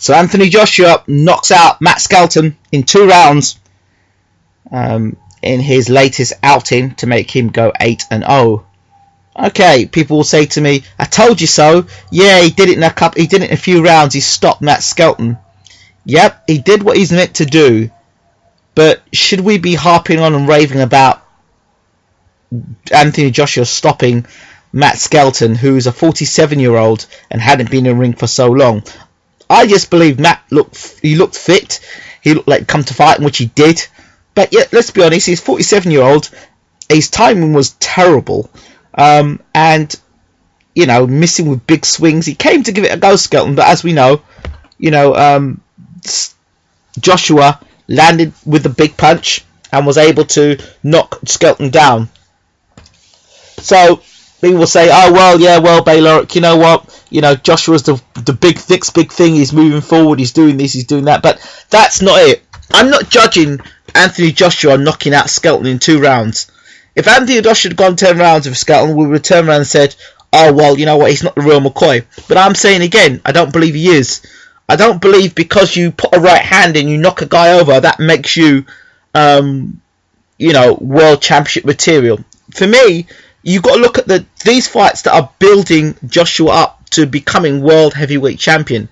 So Anthony Joshua knocks out Matt Skelton in 2 rounds in his latest outing to make him go 8-0. Okay, people will say to me, I told you so. Yeah, he did it in a few rounds. He stopped Matt Skelton. Yep, he did what he's meant to do. But should we be harping on and raving about Anthony Joshua stopping Matt Skelton, who's a 47-year-old and hadn't been in the ring for so long? I just believe Matt looked fit. He looked like come to fight, which he did. But yeah, let's be honest, he's 47-year-old. His timing was terrible. And, you know, missing with big swings. He came to give it a go, Skelton, but as we know, you know, Joshua landed with a big punch and was able to knock Skelton down. So people will say, oh, well, yeah, well, Baylor, you know what? You know, Joshua's the next big thing. He's moving forward. He's doing this. He's doing that. But that's not it. I'm not judging Anthony Joshua knocking out Skelton in 2 rounds. If Anthony Joshua had gone 10 rounds with Skelton, we would have turned around and said, oh, well, you know what, he's not the real McCoy. But I'm saying again, I don't believe he is. I don't believe because you put a right hand in, you knock a guy over, that makes you, you know, world championship material. For me, you've got to look at these fights that are building Joshua up to becoming world heavyweight champion.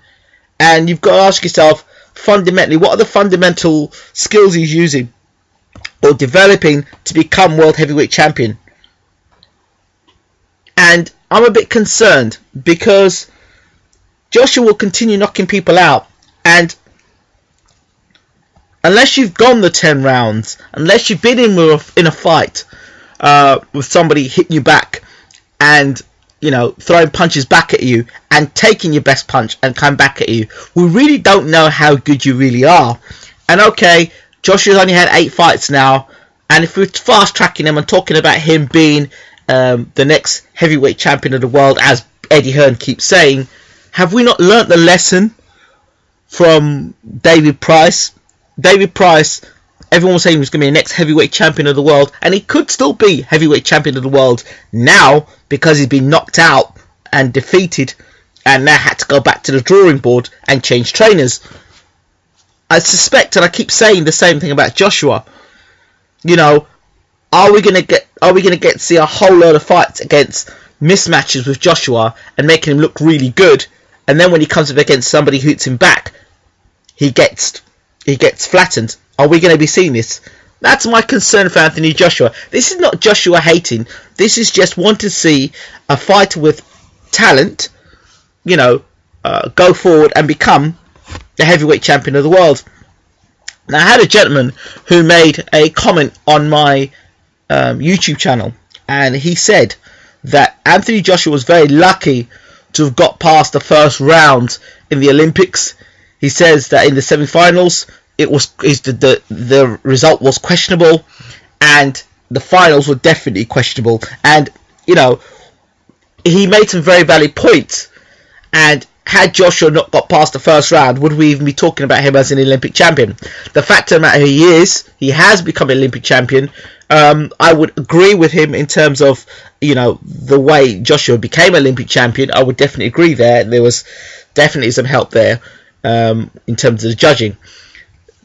And you've got to ask yourself, fundamentally, what are the fundamental skills he's using or developing to become world heavyweight champion? And I'm a bit concerned because Joshua will continue knocking people out, and unless you've gone the 10 rounds, unless you've been in a fight with somebody hitting you back and, you know, throwing punches back at you and taking your best punch and come back at you, we really don't know how good you really are. And okay, Joshua's only had 8 fights now, and if we're fast tracking him and talking about him being the next heavyweight champion of the world, as Eddie Hearn keeps saying, have we not learnt the lesson from David Price? David Price, everyone was saying he was going to be the next heavyweight champion of the world, and he could still be heavyweight champion of the world now because he's been knocked out and defeated and now had to go back to the drawing board and change trainers. I suspect, and I keep saying the same thing about Joshua, you know, are we going to get to see a whole load of fights against mismatches with Joshua and making him look really good, and then when he comes up against somebody who hits him back, he gets flattened? Are we going to be seeing this? That's my concern for Anthony Joshua. This is not Joshua hating. This is just want to see a fighter with talent, you know, go forward and become the heavyweight champion of the world. Now, I had a gentleman who made a comment on my YouTube channel, and he said that Anthony Joshua was very lucky to have got past the first round in the Olympics. He says that in the semi-finals, the result was questionable, and the finals were definitely questionable. And, you know, he made some very valid points. And had Joshua not got past the first round, would we even be talking about him as an Olympic champion? The fact of the matter, he has become an Olympic champion. I would agree with him in terms of, you know, the way Joshua became Olympic champion. I would definitely agree there. There was definitely some help there in terms of the judging.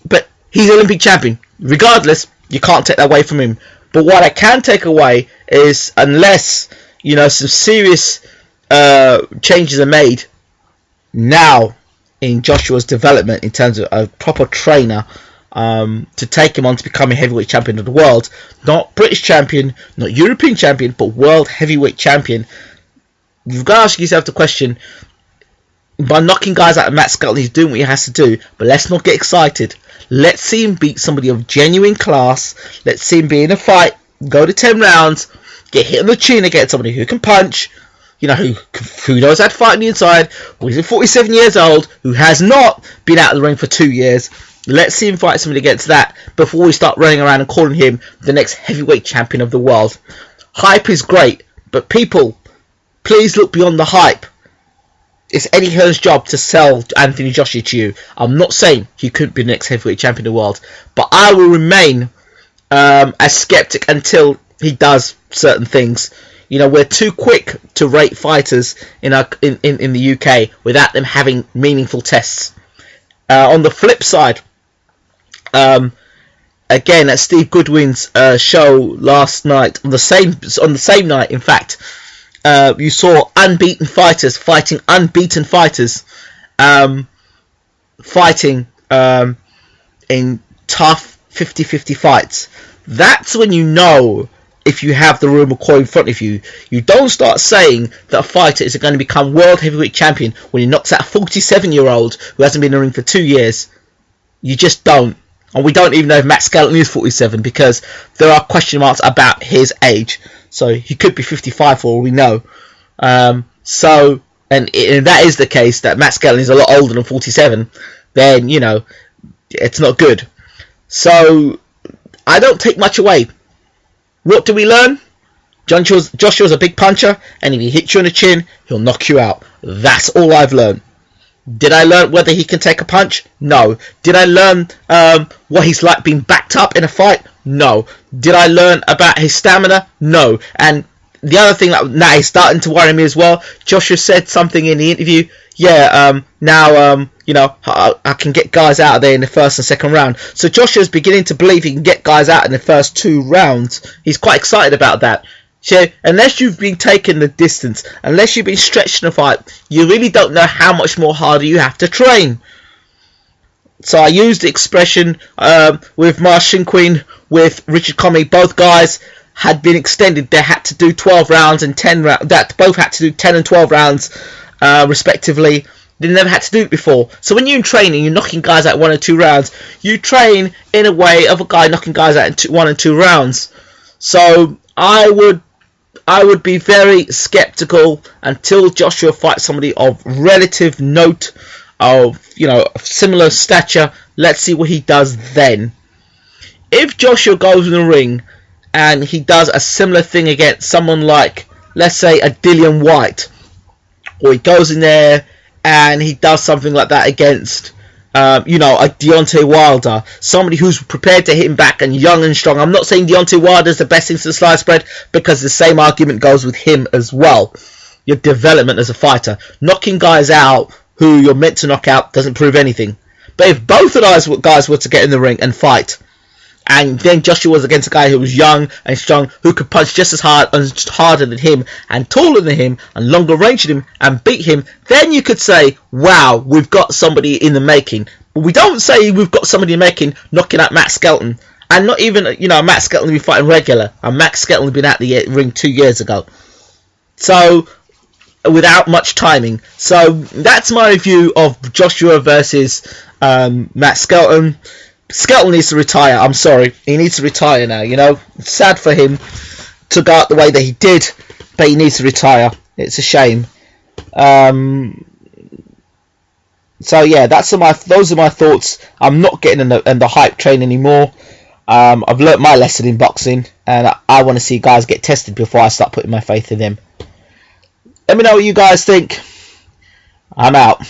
But he's Olympic champion. Regardless, you can't take that away from him. But what I can take away is, unless, you know, some serious changes are made now in Joshua's development in terms of a proper trainer to take him on to become a heavyweight champion of the world, not British champion, not European champion, but world heavyweight champion, you've got to ask yourself the question, by knocking guys out of Matt Skelton, he's doing what he has to do, but let's not get excited. Let's see him beat somebody of genuine class. Let's see him be in a fight, go to 10 rounds, get hit on the chin against somebody who can punch, you know, who knows how to fight on the inside, who is 47 years old, who has not been out of the ring for 2 years. Let's see him fight somebody against that before we start running around and calling him the next heavyweight champion of the world. Hype is great, but people, please look beyond the hype. It's Eddie Hearn's job to sell Anthony Joshua to you. I'm not saying he couldn't be the next heavyweight champion of the world, but I will remain a skeptic until he does certain things. You know, we're too quick to rate fighters in the UK without them having meaningful tests. On the flip side, again at Steve Goodwin's show last night, on the same night, in fact, you saw unbeaten fighters fighting unbeaten fighters, fighting in tough 50-50 fights. That's when you know if you have the real McCoy in front of you. You don't start saying that a fighter is going to become world heavyweight champion when he knocks out a 47-year-old who hasn't been in the ring for 2 years. You just don't. And we don't even know if Matt Skelton is 47 because there are question marks about his age. So he could be 55 for all we know. And if that is the case, that Matt Skelton is a lot older than 47, then, you know, it's not good. So I don't take much away. What do we learn? Joshua's a big puncher, and if he hits you in the chin, he'll knock you out. That's all I've learned. Did I learn whether he can take a punch? No. Did I learn what he's like being backed up in a fight? No. Did I learn about his stamina? No. And the other thing that now is starting to worry me as well, Joshua said something in the interview. Yeah, now, you know, I can get guys out of there in the first and second round. So Joshua's beginning to believe he can get guys out in the first 2 rounds. He's quite excited about that. So unless you've been taking the distance, unless you've been stretched in a fight, you really don't know how much more harder you have to train. So I used the expression with Mark Shinkwin, with Richard Comey. Both guys had been extended. They had to do 12 rounds and 10 rounds. That both had to do 10 and 12 rounds, respectively. They never had to do it before. So when you're in training, you're knocking guys out 1 or 2 rounds. You train in a way of a guy knocking guys out in 1 and 2 rounds. So I would be very skeptical until Joshua fights somebody of relative note, of, you know, of similar stature. Let's see what he does then. If Joshua goes in the ring and he does a similar thing against someone like, let's say, a Dillian White, or he goes in there and he does something like that against, you know, a Deontay Wilder, somebody who's prepared to hit him back and young and strong. I'm not saying Deontay Wilder is the best thing to the sliced bread, because the same argument goes with him as well. Your development as a fighter, knocking guys out who you're meant to knock out, doesn't prove anything. But if both of those guys were to get in the ring and fight, and then Joshua was against a guy who was young and strong, who could punch just as hard and harder than him, and taller than him, and longer range than him, and beat him, then you could say, wow, we've got somebody in the making. But we don't say we've got somebody in the making knocking out Matt Skelton. And not even, you know, Matt Skelton be fighting regular. And Matt Skelton had been out the ring 2 years ago. So, without much timing. So, that's my review of Joshua versus Matt Skelton. Skelton needs to retire. I'm sorry. He needs to retire now, you know. It's sad for him to go out the way that he did, but he needs to retire. It's a shame. So yeah, those are my thoughts. I'm not getting in the hype train anymore. I've learnt my lesson in boxing, and I want to see guys get tested before I start putting my faith in them. Let me know what you guys think. I'm out.